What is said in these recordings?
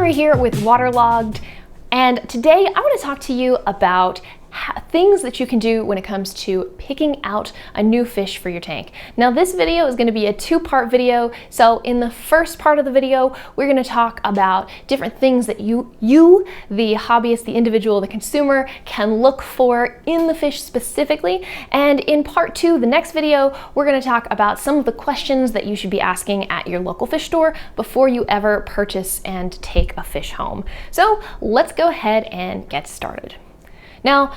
Hilary here with Waterlogged, and today I want to talk to you about things that you can do when it comes to picking out a new fish for your tank. Now this video is going to be a two-part video, so in the first part of the video we're going to talk about different things that you, the hobbyist, the individual, the consumer, can look for in the fish specifically, and in part two, the next video, we're going to talk about some of the questions that you should be asking at your local fish store before you ever purchase and take a fish home. So let's go ahead and get started. Now,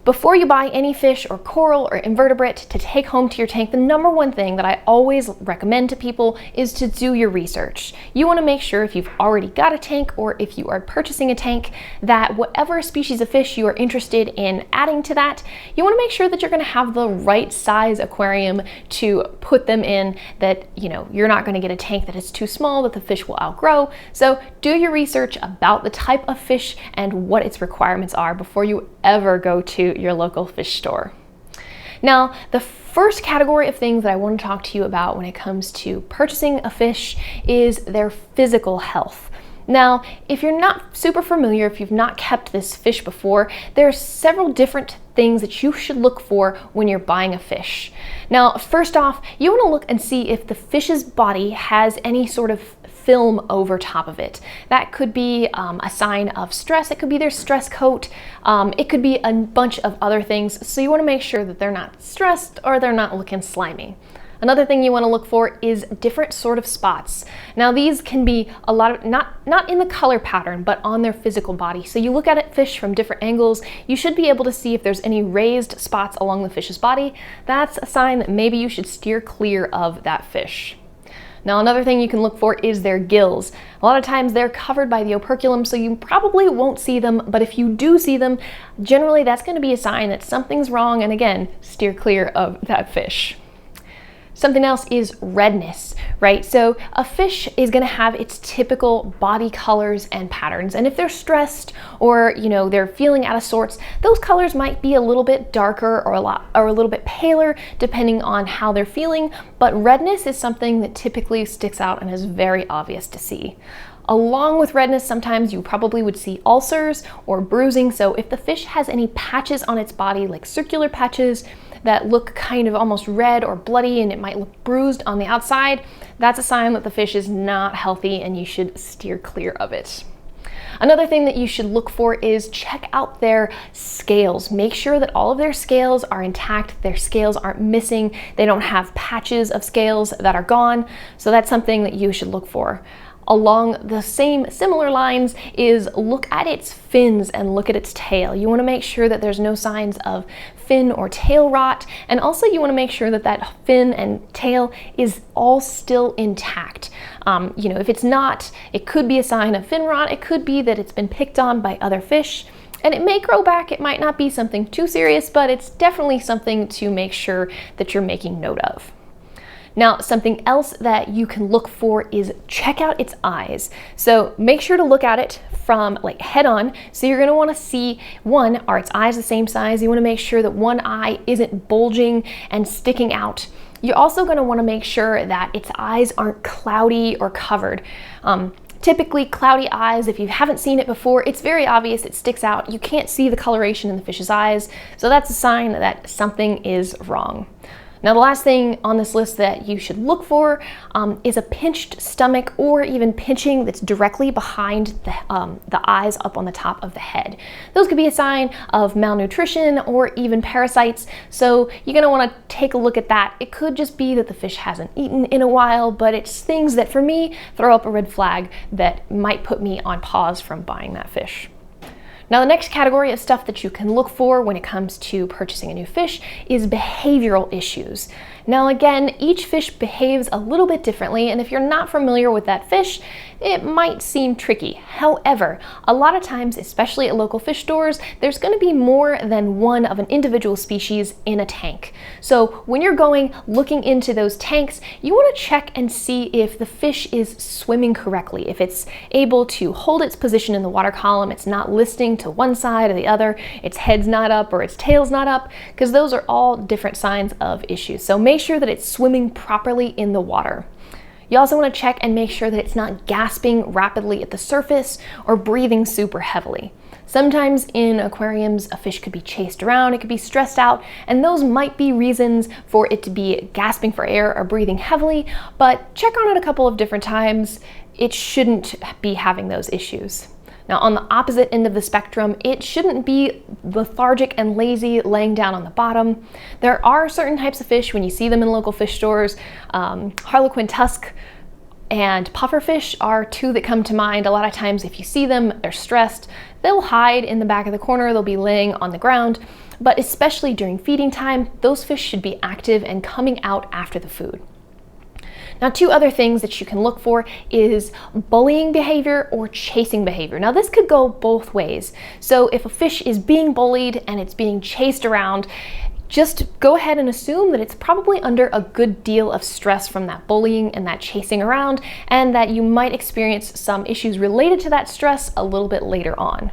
before you buy any fish or coral or invertebrate to take home to your tank, the number one thing that I always recommend to people is to do your research. You want to make sure if you've already got a tank or if you are purchasing a tank that whatever species of fish you are interested in adding to that, you want to make sure that you're going to have the right size aquarium to put them in, that you're not going to get a tank that is too small that the fish will outgrow. So do your research about the type of fish and what its requirements are before you ever go to your local fish store. Now, the first category of things that I want to talk to you about when it comes to purchasing a fish is their physical health. Now, if you're not super familiar, if you've not kept this fish before, there's several different things that you should look for when you're buying a fish. Now, first off, you want to look and see if the fish's body has any sort of film over top of it. That could be a sign of stress. It could be their stress coat. It could be a bunch of other things. So you want to make sure that they're not stressed or they're not looking slimy. Another thing you want to look for is different sort of spots. Now these can be a lot of, not in the color pattern, but on their physical body. So you look at it, fish from different angles, you should be able to see if there's any raised spots along the fish's body. That's a sign that maybe you should steer clear of that fish. Now another thing you can look for is their gills. A lot of times they're covered by the operculum, so you probably won't see them, but if you do see them, generally that's going to be a sign that something's wrong, and again, steer clear of that fish. Something else is redness, right? So a fish is going to have its typical body colors and patterns, and if they're stressed or they're feeling out of sorts, those colors might be a little bit darker or a little bit paler depending on how they're feeling, but redness is something that typically sticks out and is very obvious to see. Along with redness, sometimes you probably would see ulcers or bruising. So if the fish has any patches on its body, like circular patches that look kind of almost red or bloody and it might look bruised on the outside, that's a sign that the fish is not healthy and you should steer clear of it. Another thing that you should look for is check out their scales. Make sure that all of their scales are intact, their scales aren't missing, they don't have patches of scales that are gone. So that's something that you should look for. Along the similar lines is look at its fins and look at its tail. You want to make sure that there's no signs of fin or tail rot, and also you want to make sure that that fin and tail is all still intact. If it's not, it could be a sign of fin rot. It could be that it's been picked on by other fish, and it may grow back. It might not be something too serious, but it's definitely something to make sure that you're making note of. Now, something else that you can look for is check out its eyes. So make sure to look at it from head on. So you're going to want to see, one, are its eyes the same size? You want to make sure that one eye isn't bulging and sticking out. You're also going to want to make sure that its eyes aren't cloudy or covered. Typically cloudy eyes, if you haven't seen it before, it's very obvious, it sticks out. You can't see the coloration in the fish's eyes. So that's a sign that something is wrong. Now, the last thing on this list that you should look for is a pinched stomach, or even pinching that's directly behind the eyes up on the top of the head. Those could be a sign of malnutrition or even parasites, so you're going to want to take a look at that. It could just be that the fish hasn't eaten in a while, but it's things that for me throw up a red flag that might put me on pause from buying that fish. Now, the next category of stuff that you can look for when it comes to purchasing a new fish is behavioral issues. Now again, each fish behaves a little bit differently, and if you're not familiar with that fish, it might seem tricky. However, a lot of times, especially at local fish stores, there's going to be more than one of an individual species in a tank. So when you're looking into those tanks, you want to check and see if the fish is swimming correctly, if it's able to hold its position in the water column, it's not listing to one side or the other, its head's not up or its tail's not up, because those are all different signs of issues. So make sure that it's swimming properly in the water. You also want to check and make sure that it's not gasping rapidly at the surface or breathing super heavily. Sometimes in aquariums, a fish could be chased around, it could be stressed out, and those might be reasons for it to be gasping for air or breathing heavily, but check on it a couple of different times. It shouldn't be having those issues. Now, on the opposite end of the spectrum, it shouldn't be lethargic and lazy laying down on the bottom. There are certain types of fish, when you see them in local fish stores, harlequin tusk and pufferfish are two that come to mind. A lot of times if you see them, they're stressed, they'll hide in the back of the corner, they'll be laying on the ground, but especially during feeding time, those fish should be active and coming out after the food. Now, two other things that you can look for is bullying behavior or chasing behavior. Now, this could go both ways. So if a fish is being bullied and it's being chased around, just go ahead and assume that it's probably under a good deal of stress from that bullying and that chasing around, and that you might experience some issues related to that stress a little bit later on.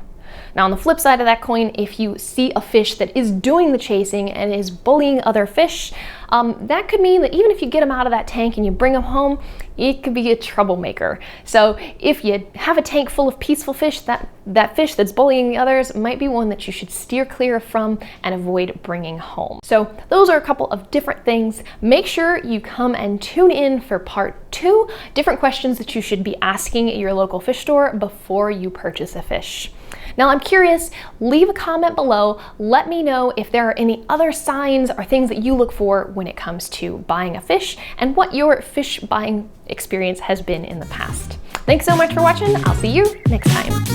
Now, on the flip side of that coin, if you see a fish that is doing the chasing and is bullying other fish, that could mean that even if you get them out of that tank and you bring them home, it could be a troublemaker. So if you have a tank full of peaceful fish, that fish that's bullying the others might be one that you should steer clear from and avoid bringing home. So those are a couple of different things. Make sure you come and tune in for part 2, different questions that you should be asking at your local fish store before you purchase a fish. Now, I'm curious, leave a comment below. Let me know if there are any other signs or things that you look for when it comes to buying a fish and what your fish buying experience has been in the past. Thanks so much for watching. I'll see you next time.